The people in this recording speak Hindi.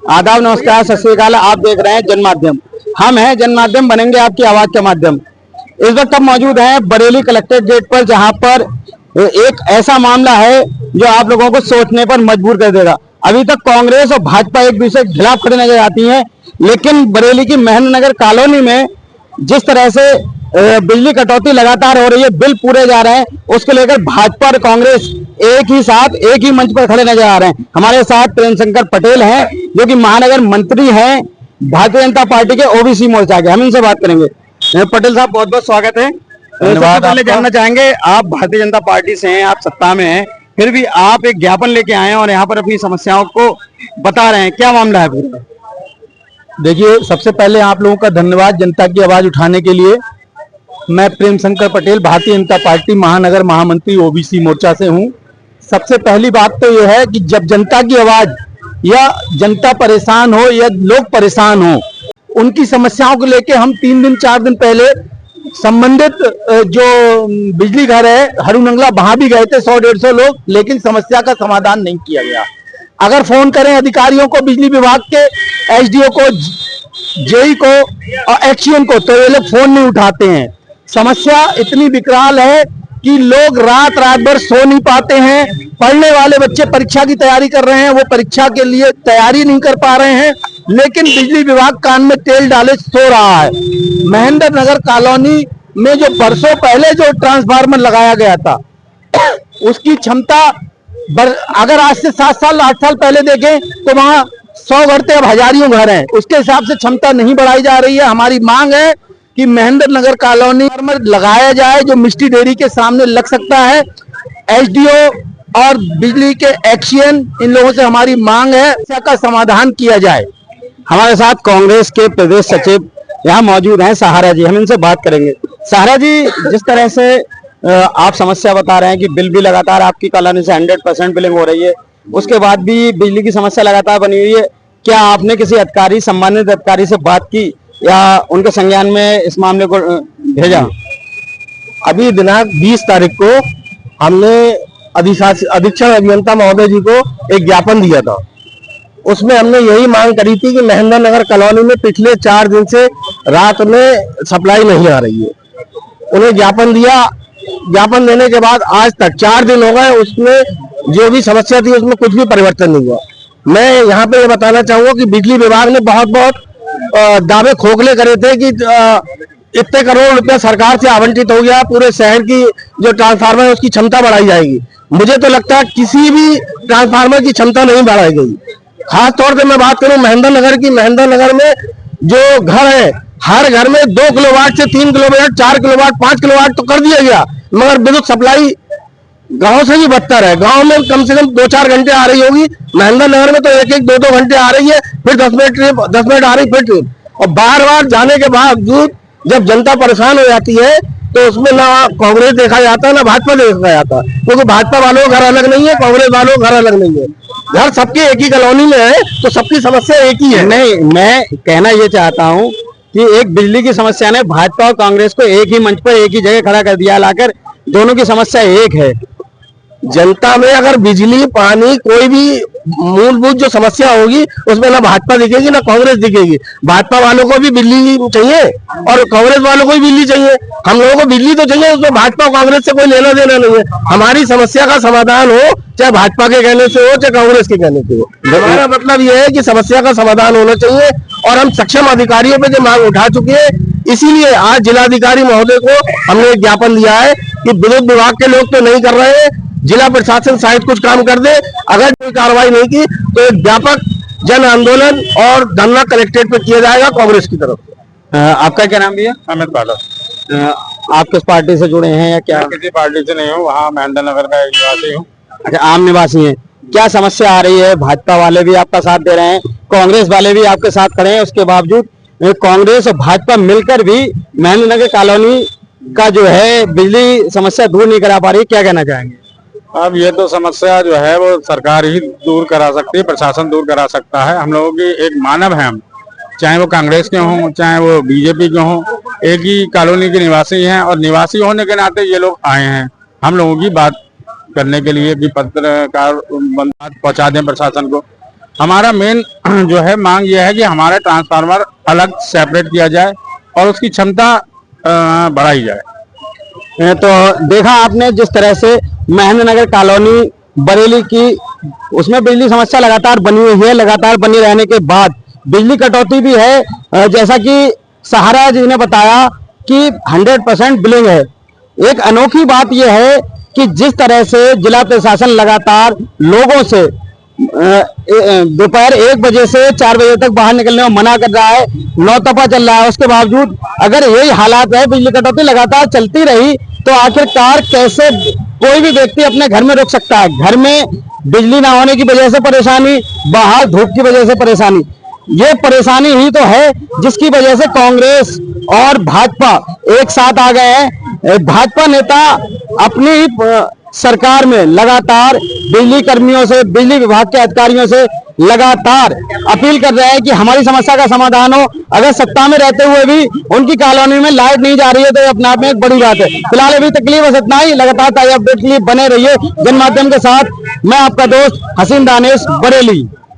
आदाब, नमस्कार, सत श्री अकाल। आप देख रहे हैं जनमाध्यम। हम हैं जनमाध्यम, बनेंगे आपकी आवाज के माध्यम। इस वक्त हम मौजूद हैं बरेली कलेक्ट्रेट गेट पर, जहां पर एक ऐसा मामला है जो आप लोगों को सोचने पर मजबूर कर देगा। अभी तक कांग्रेस और भाजपा एक दूसरे के खिलाफ खड़े नजर आती हैं, लेकिन बरेली की महेंद्र नगर कॉलोनी में जिस तरह से बिजली कटौती लगातार हो रही है, बिल पूरे जा रहे हैं, उसको लेकर भाजपा और कांग्रेस एक ही साथ एक ही मंच पर खड़े नजर आ रहे हैं। हमारे साथ प्रेम शंकर पटेल हैं, जो कि महानगर मंत्री हैं भारतीय जनता पार्टी के ओबीसी मोर्चा के। हम इनसे बात करेंगे। पटेल साहब, बहुत बहुत स्वागत है। धन्यवाद। पहले जानना चाहेंगे, आप भारतीय जनता पार्टी से हैं, आप सत्ता में हैं, फिर भी आप एक ज्ञापन लेके आए हैं और यहाँ पर अपनी समस्याओं को बता रहे हैं, क्या मामला है पूरा? देखिए, सबसे पहले आप लोगों का धन्यवाद जनता की आवाज उठाने के लिए। मैं प्रेम शंकर पटेल, भारतीय जनता पार्टी महानगर महामंत्री ओबीसी मोर्चा से हूं। सबसे पहली बात तो यह है कि जब जनता की आवाज या जनता परेशान हो या लोग परेशान हो, उनकी समस्याओं को लेकर हम 3 दिन 4 दिन पहले संबंधित जो बिजली घर है हरुनंगला, वहां भी गए थे 100-150 लोग, लेकिन समस्या का समाधान नहीं किया गया। अगर फोन करें अधिकारियों को, बिजली विभाग के एसडीओ को, जेई को और एक्सीएन को, तो ये लोग फोन नहीं उठाते हैं। समस्या इतनी विकराल है कि लोग रात रात भर सो नहीं पाते हैं। पढ़ने वाले बच्चे परीक्षा की तैयारी कर रहे हैं, वो परीक्षा के लिए तैयारी नहीं कर पा रहे हैं, लेकिन बिजली विभाग कान में तेल डाले सो रहा है। महेंद्र नगर कॉलोनी में जो बरसों पहले जो ट्रांसफार्मर लगाया गया था, उसकी क्षमता अगर आज से 7 साल 8 साल पहले देखें तो वहां 100 घर थे, अब हजारियों घर हैं। उसके हिसाब से क्षमता नहीं बढ़ाई जा रही है। हमारी मांग है कि महेंद्र नगर कॉलोनी में लगाया जाए, जो मिष्टी डेयरी के सामने लग सकता है। एसडीओ और बिजली के एक्सीएन, इन लोगों से हमारी मांग है इसका समाधान किया जाए। हमारे साथ कांग्रेस के प्रदेश सचिव यहाँ मौजूद हैं, सहारा जी। हम इनसे बात करेंगे। सहारा जी, जिस तरह से आप समस्या बता रहे हैं कि बिल भी लगातार आपकी कॉलोनी से 100% बिलिंग हो रही है, उसके बाद भी बिजली की समस्या लगातार बनी हुई है, क्या आपने किसी अधिकारी, संबंधित अधिकारी से बात की या उनके संज्ञान में इस मामले को भेजा? अभी दिनांक 20 तारीख को हमने अधीक्षण अभियंता महोदय जी को एक ज्ञापन दिया था। उसमें हमने यही मांग करी थी कि महेंद्र नगर कॉलोनी में पिछले 4 दिन से रात में सप्लाई नहीं आ रही है। उन्हें ज्ञापन दिया। ज्ञापन देने के बाद आज तक 4 दिन हो गए, उसमें जो भी समस्या थी उसमें कुछ भी परिवर्तन नहीं हुआ। मैं यहाँ पे ये बताना चाहूंगा कि बिजली विभाग ने बहुत दावे खोखले करे थे कि इतने करोड़ रुपया सरकार से आवंटित हो गया, पूरे शहर की जो ट्रांसफार्मर है उसकी क्षमता बढ़ाई जाएगी। मुझे तो लगता है किसी भी ट्रांसफार्मर की क्षमता नहीं बढ़ाई गई। खास तौर पे मैं बात करूं महेंद्र नगर की, महेंद्र नगर में जो घर है, हर घर में 2 किलोवाट से 3 किलोवाट, 4 किलोवाट, 5 किलोवाट तो कर दिया गया, मगर विद्युत सप्लाई गांव से भी बदतर है। गांव में कम से कम 2-4 घंटे आ रही होगी, महेंद्र नगर में तो 1-1, 2-2 घंटे आ रही है, फिर 10 मिनट आ रही, फिर ट्रिप। और बार जाने के बावजूद जब जनता परेशान हो जाती है तो उसमें ना कांग्रेस देखा जाता है ना भाजपा देखा जाता, क्योंकि भाजपा वालों का घर अलग नहीं है, कांग्रेस वालों का घर अलग नहीं है। घर सबके एक ही कॉलोनी में है, तो सबकी समस्या एक ही है। नहीं, मैं कहना ये चाहता हूँ कि एक बिजली की समस्या ने भाजपा और कांग्रेस को एक ही मंच पर, एक ही जगह खड़ा कर दिया लाकर। दोनों की समस्या एक है। जनता में अगर बिजली, पानी, कोई भी मूलभूत जो समस्या होगी उसमें ना भाजपा दिखेगी ना कांग्रेस दिखेगी। भाजपा वालों को भी बिजली चाहिए और कांग्रेस वालों को भी बिजली चाहिए। हम लोगों को बिजली तो चाहिए, उसमें भाजपा कांग्रेस से कोई लेना देना नहीं है। हमारी समस्या का समाधान हो, चाहे भाजपा के कहने से हो, चाहे कांग्रेस के कहने से हो। हमारा मतलब यह है कि समस्या का समाधान होना चाहिए और हम सक्षम अधिकारियों पे जो मांग उठा चुके हैं। इसीलिए आज जिलाधिकारी महोदय को हमने एक ज्ञापन दिया है कि विद्युत विभाग के लोग तो नहीं कर रहे हैं, जिला प्रशासन शायद कुछ काम कर दे। अगर कोई कार्रवाई नहीं की तो एक व्यापक जन आंदोलन और धरना कलेक्ट्रेट पे किया जाएगा कांग्रेस की तरफ। आपका क्या नाम भी है? अमित पाठक। आप किस पार्टी से जुड़े हैं या क्या? किसी पार्टी से नहीं हूँ, वहाँ महेंद्र नगर का एक निवासी हूँ। अच्छा, आम निवासी हैं। क्या समस्या आ रही है? भाजपा वाले भी आपका साथ दे रहे हैं, कांग्रेस वाले भी आपके साथ खड़े हैं, उसके बावजूद कांग्रेस और भाजपा मिलकर भी महेंद्र नगर कॉलोनी का जो है बिजली समस्या दूर नहीं करा पा रही। क्या कहना चाहेंगे? अब ये तो समस्या जो है वो सरकार ही दूर करा सकती है, प्रशासन दूर करा सकता है। हम लोगों की एक मानव है, हम चाहे वो कांग्रेस के हों चाहे वो बीजेपी के हों, एक ही कॉलोनी के निवासी हैं और निवासी होने के नाते ये लोग आए हैं हम लोगों की बात करने के लिए कि पत्रकार बात पहुंचा दें प्रशासन को। हमारा मेन जो है मांग यह है कि हमारा ट्रांसफार्मर अलग सेपरेट किया जाए और उसकी क्षमता बढ़ाई जाए। तो देखा आपने जिस तरह से महेंद्र नगर कॉलोनी बरेली की उसमें बिजली समस्या लगातार बनी हुई है। लगातार बनी रहने के बाद बिजली कटौती भी है, जैसा कि सहारा जी ने बताया कि 100% बिलिंग है। एक अनोखी बात यह है कि जिस तरह से जिला प्रशासन लगातार लोगों से दोपहर 1 बजे से 4 बजे तक बाहर निकलने में मना कर रहा है, नौतपा चल रहा है, उसके बावजूद अगर यही हालात है, बिजली कटौती लगातार चलती रही तो आखिरकार कैसे कोई भी व्यक्ति अपने घर में रुक सकता है। घर में बिजली ना होने की वजह से परेशानी, बाहर धूप की वजह से परेशानी, ये परेशानी ही तो है जिसकी वजह से कांग्रेस और भाजपा एक साथ आ गए हैं। भाजपा नेता अपनी सरकार में लगातार बिजली कर्मियों से, बिजली विभाग के अधिकारियों से लगातार अपील कर रहे हैं कि हमारी समस्या का समाधान हो। अगर सत्ता में रहते हुए भी उनकी कॉलोनी में लाइट नहीं जा रही है तो ये अपने आप में एक बड़ी बात है। फिलहाल अभी तकलीफ बस इतना ही। लगातार ताज़ा अपडेट के लिए बने रहिए जनमाध्यम के साथ। मैं आपका दोस्त हसीन दानिश, बरेली।